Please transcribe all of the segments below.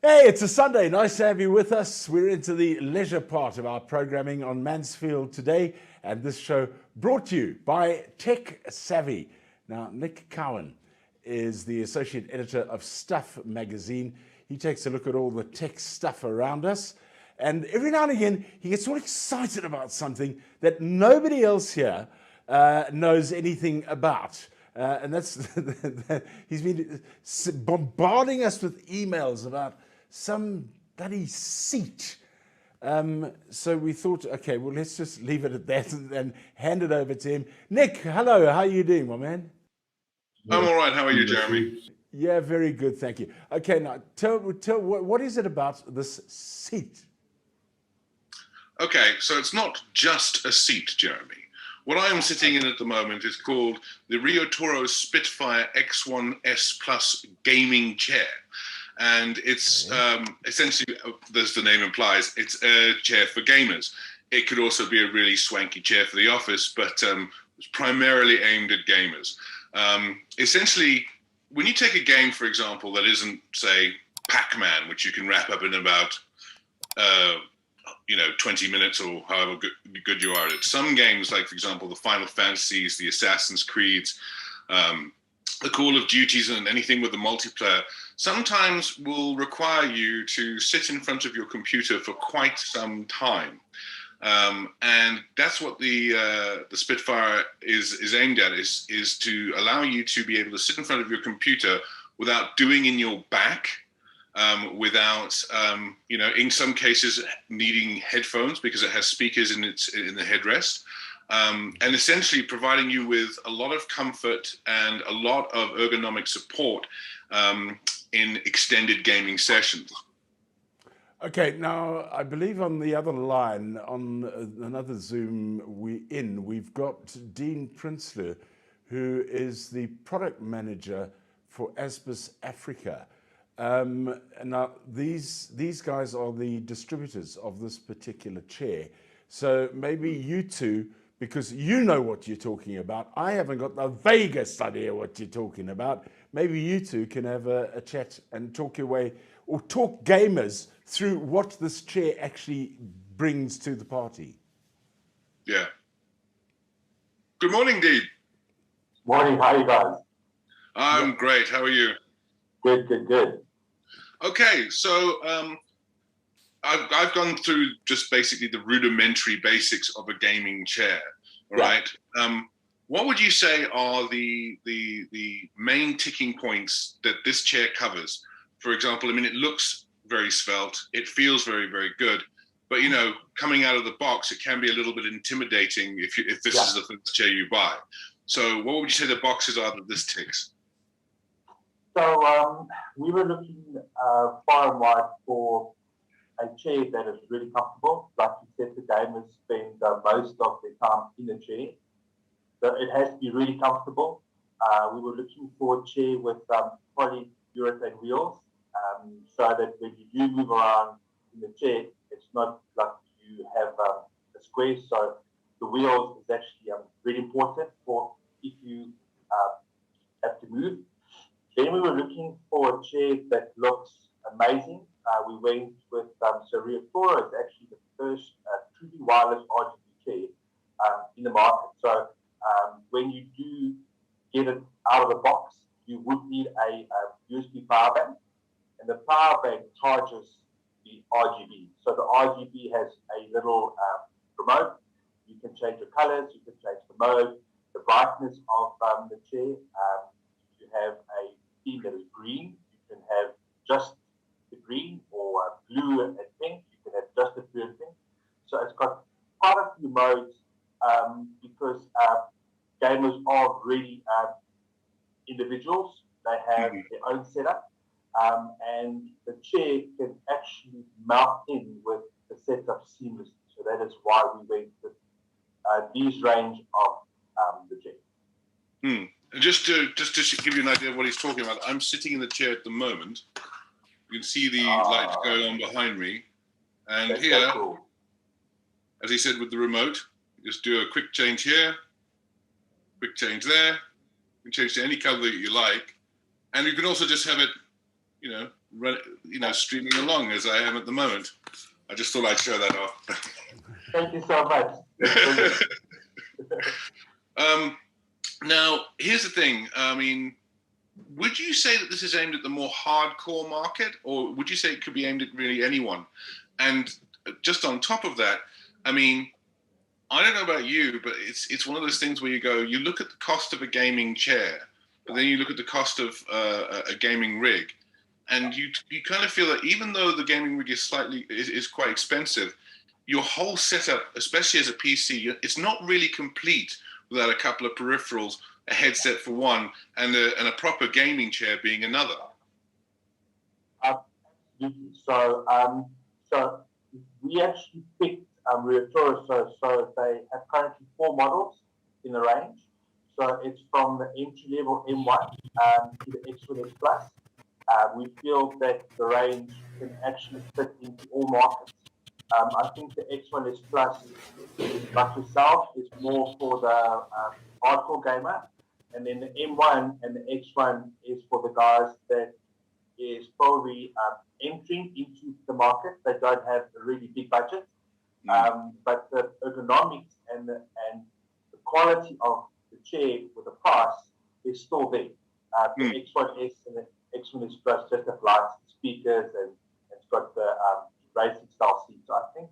Hey, it's a Sunday. Nice to have you with us. We're into the leisure part of our programming on Mansfield today, and this show brought to you by Tech Savvy. Now, Nick Cowan is the associate editor of Stuff magazine. He takes a look at all the tech stuff around us, and every now and again, he gets all excited about something that nobody else here knows anything about. And that's he's been bombarding us with emails about some bloody seat. So we thought, okay, well, let's just leave it at that and hand it over to him. Nick, hello, how are you doing, my man? I'm all right. How are you, Jeremy? Yeah, very good, thank you. Okay, now tell what is it about this seat? Okay, so it's not just a seat, Jeremy. What I am sitting in at the moment is called the Rio Toro Spitfire X1S Plus gaming chair. And it's essentially, as the name implies, it's a chair for gamers. It could also be a really swanky chair for the office, but it's primarily aimed at gamers. Essentially, when you take a game, for example, that isn't, say, Pac-Man, which you can wrap up in about 20 minutes or however good you are at it. Some games, like, for example, the Final Fantasies, the Assassin's Creeds, the Call of Duties, and anything with the multiplayer, sometimes will require you to sit in front of your computer for quite some time. And that's what the Spitfire is aimed at, is to allow you to be able to sit in front of your computer without doing in your back, without, in some cases needing headphones because it has speakers in the headrest, and essentially providing you with a lot of comfort and a lot of ergonomic support in extended gaming sessions. Okay, now I believe on the other line, on another Zoom we've got Dean Prinsloo, who is the product manager for ASBIS Africa. Now, these guys are the distributors of this particular chair. So maybe you two, because you know what you're talking about, I haven't got the vaguest idea what you're talking about. Maybe you two can have a chat and talk your way, or talk gamers through what this chair actually brings to the party. Yeah. Good morning, Dean. Morning, how are you guys? I'm great. How are you? Good. Okay, so I've gone through just basically the rudimentary basics of a gaming chair, right? What would you say are the main ticking points that this chair covers? For example, I mean, it looks very svelte, it feels very, very good, but coming out of the box, it can be a little bit intimidating if this is the first chair you buy. So what would you say the boxes are that this ticks? So we were looking far and wide for a chair that is really comfortable. Like you said, the gamers spend most of their time in the chair. So it has to be really comfortable. We were looking for a chair with polyurethane wheels, so that when you do move around in the chair, it's not like you have a square. So the wheels is actually really important for if you have to move. Then we were looking for a chair that looks amazing. We went with Rio Toro. It's actually the first truly wireless RGB chair in the market. So when you do get it out of the box, you would need a USB power bank, and the power bank charges the RGB. So the RGB has a little remote. You can change the colors, you can change the mode, the brightness of the chair. If you have a theme that is green, you can have just the green, or blue and pink, you can have just the blue and pink. So it's got quite a few modes because gamers are really individuals. They have their own setup, and the chair can actually mount in with the setup seamlessly. So that is why we went with these range of the chair. Just to give you an idea of what he's talking about, I'm sitting in the chair at the moment. You can see the light going on behind me. And that's here, so cool. As he said with the remote, you just do a quick change here, quick change there. You can change to any color that you like. And you can also just have it, streaming along as I am at the moment. I just thought I'd show that off. Thank you so much. Now, here's the thing. I mean, would you say that this is aimed at the more hardcore market, or would you say it could be aimed at really anyone? And just on top of that, I mean, I don't know about you, but it's one of those things where you look at the cost of a gaming chair, but then you look at the cost of a gaming rig, and you kind of feel that even though the gaming rig is quite expensive, your whole setup, especially as a PC, it's not really complete without a couple of peripherals, a headset for one, and a proper gaming chair being another. So we actually picked Reatora, so they have currently 4 models in the range. So it's from the entry-level M1 to the X1S Plus. We feel that the range can actually fit into all markets. I think the X1S Plus, like yourself, is more for the hardcore gamer, and then the M1 and the X1 is for the guys that is probably entering into the market. They don't have a really big budget, but the ergonomics and the quality of the chair with the price is still there. The X1S and the X1S Plus just have lights, speakers, and it's got the racing style seats. So I think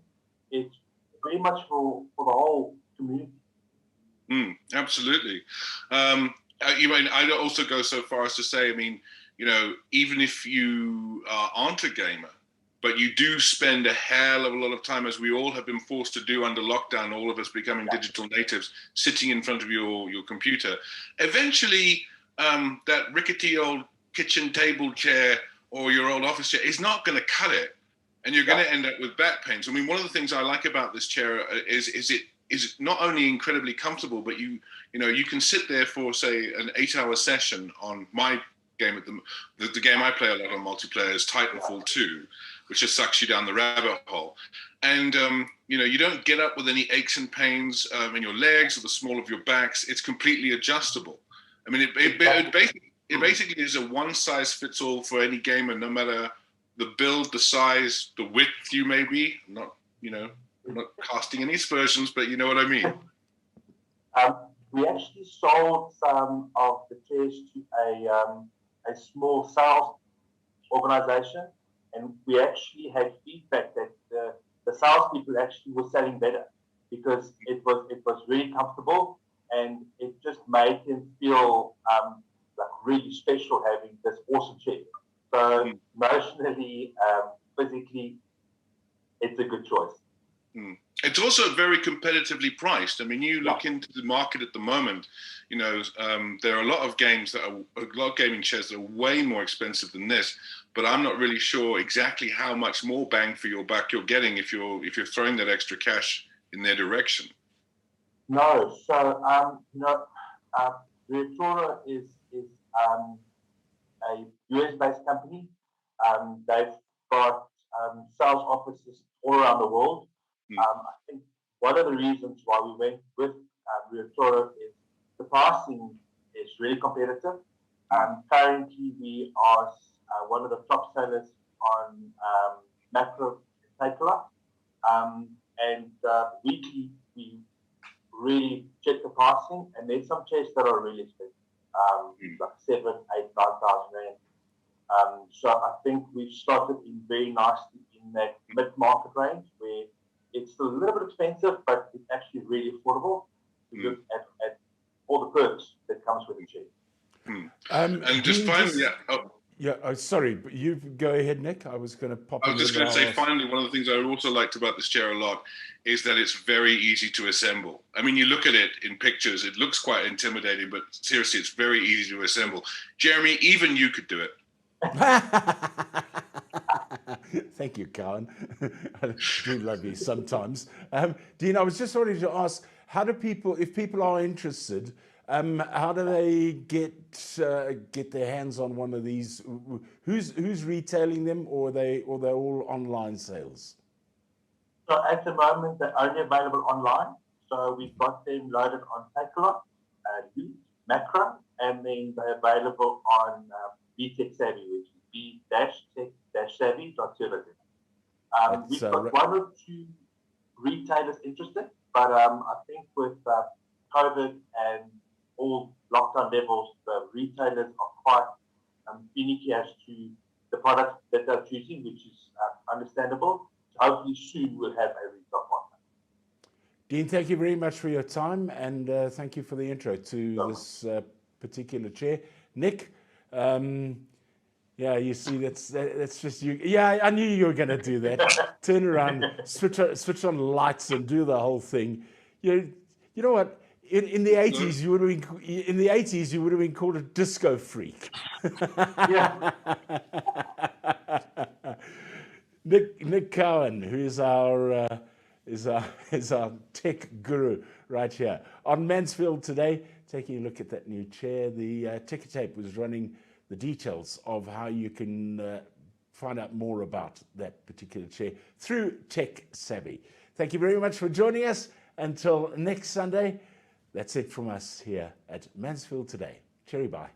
it's very much for the whole community. Absolutely. I'd also go so far as to say, I mean, even if you aren't a gamer, but you do spend a hell of a lot of time, as we all have been forced to do under lockdown, all of us becoming digital natives, sitting in front of your computer, eventually that rickety old kitchen table chair or your old office chair is not going to cut it, and you're going to end up with back pain. So, I mean, one of the things I like about this chair is not only incredibly comfortable, but you can sit there for, say, an 8-hour session on my game. The game I play a lot on multiplayer is Titanfall 2, which just sucks you down the rabbit hole. And, you don't get up with any aches and pains in your legs or the small of your backs. It's completely adjustable. I mean, it basically is a one-size-fits-all for any gamer, no matter the build, the size, the width you may be. I'm not casting any aspersions, but you know what I mean. We actually sold some of the chairs to a small sales organization, and we actually had feedback that the salespeople actually were selling better because it was really comfortable, and it just made them feel like really special having this awesome chair. So emotionally, physically, it's a good choice. It's also very competitively priced. I mean, you look into the market at the moment, there are a lot of gaming chairs that are way more expensive than this, but I'm not really sure exactly how much more bang for your buck you're getting if you're throwing that extra cash in their direction. No, so Reatora is a US-based company. They've got sales offices all around the world. I think one of the reasons why we went with Reatora is the pricing is really competitive. Currently, we are one of the top sellers on Macro and Takealot. And weekly, we really check the pricing, and there's some chairs that are really expensive, like 7,000, 8,000, 9,000 rand. So I think we've started in very nicely in that mid-market range where it's still a little bit expensive, but it's actually really affordable to look at all the perks that comes with the chair. And just finally, sorry, but you go ahead, Nick. I was going to pop. I was just going to say, finally, one of the things I also liked about this chair a lot is that it's very easy to assemble. I mean, you look at it in pictures, it looks quite intimidating, but seriously, it's very easy to assemble. Jeremy, even you could do it. Thank you, Cowan. I do love you sometimes. Dean, I was just wanting to ask, how do people, if people are interested, how do they get their hands on one of these? Who's retailing them, or they're all online sales? So at the moment, they're only available online. So we've got them loaded on Takealot, Macro, and then they're available on VTech Savvy, which is msv-tech-savvy.co.za. We've got right. one or two retailers interested, but I think with COVID and all lockdown levels, the retailers are quite finicky as to the products that they're choosing, which is understandable. Hopefully soon we'll have a retail partner. Dean, thank you very much for your time, and thank you for the intro to this particular chair. Nick, yeah, you see, that's just you. Yeah, I knew you were going to do that. Turn around, switch on lights, and do the whole thing. You know what? In the 80s, you would have been called a disco freak. Yeah. Nick Cowan, who is our tech guru right here on Mansfield Today, taking a look at that new chair. The ticker tape was running the details of how you can find out more about that particular chair through Tech Savvy. Thank you very much for joining us. Until next Sunday, that's it from us here at Mansfield Today. Cherry bye.